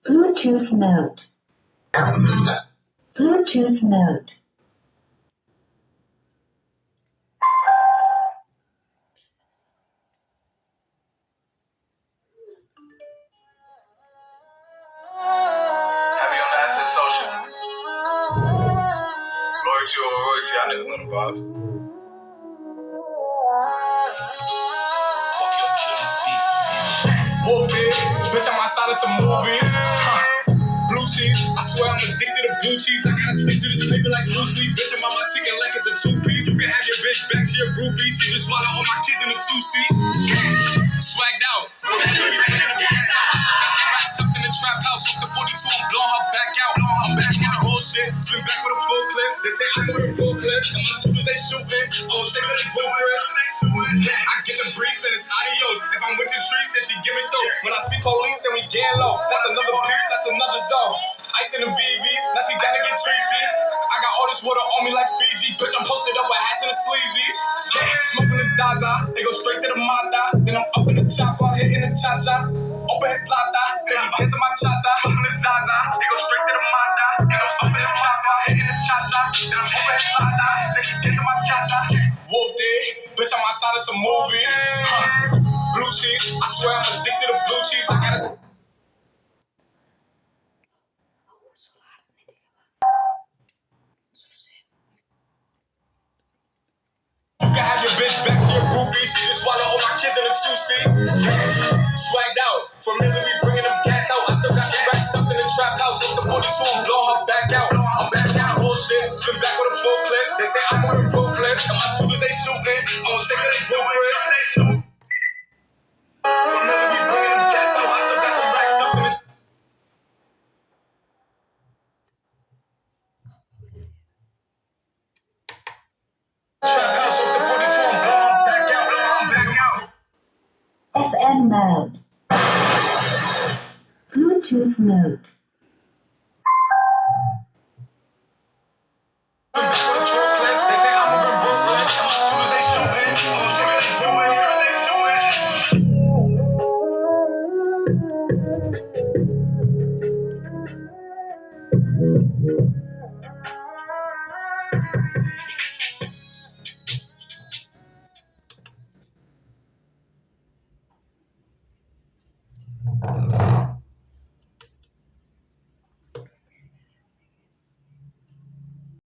Bluetooth mode. Bluetooth mode. Have you on asset social? Loyalty over royalty, I niggas know the vibes. Fuck your killing beat. Whoop it, bitch, I'm outside of some movie. Blue cheese, I swear I'm addicted to blue cheese. I gotta stick to this paper like blue sleep. Bitch, I'm on my chicken like it's a two-piece. You can have your bitch back, she a groupie. She just swallow all my kids in a two-seat. Swagged out. Stuffed in the trap house. Off the 42, I'm blowing her back out. I'm back in the bullshit. Swim back with a full clip. They say I'm with a full clip. And my shooters, they shooting. Oh, sick of the blue Chris. I get the brief, then it's adios. If I'm with your trees, then she give it through. When I see police, then we get low. That's another piece, that's another zone. Ice in the VVs, now she gotta get treachy. I got all this water on me like Fiji. Bitch, I'm posted up with hats and the sleazies. Smoking the Zaza, they go straight to the Mata. Then I'm up in the chopper, hitting the cha-cha. Open his lata, then he dancing my chata. Smoking the Zaza, they go straight to the Mata. Then I'm up in the chopper, hitting the cha-cha. Then I'm open his lata, then he dancing my chata. Whooped it, bitch, I'm outside of some movie. Blue cheese, I swear I'm addicted to blue cheese. I gotta... You can have your bitch back to your groupie. She just swallow all my kids in a two-seat. Swagged out. Familiar, we bringing them gas out. I still got some racks stuck in the trap house. Off the 42, I'm blowing her back out. I'm back out. Bullshit. Swim back with a full clip. They say I'm with a pro clip. And my shooters, they shooting. I'm sick of the blue Chris. Familiar, we bringing them gas out. I still got some racks stuck in the trap house. Off the 42, I'm blowing her back out. I'm back out. FM mode. Bluetooth mode.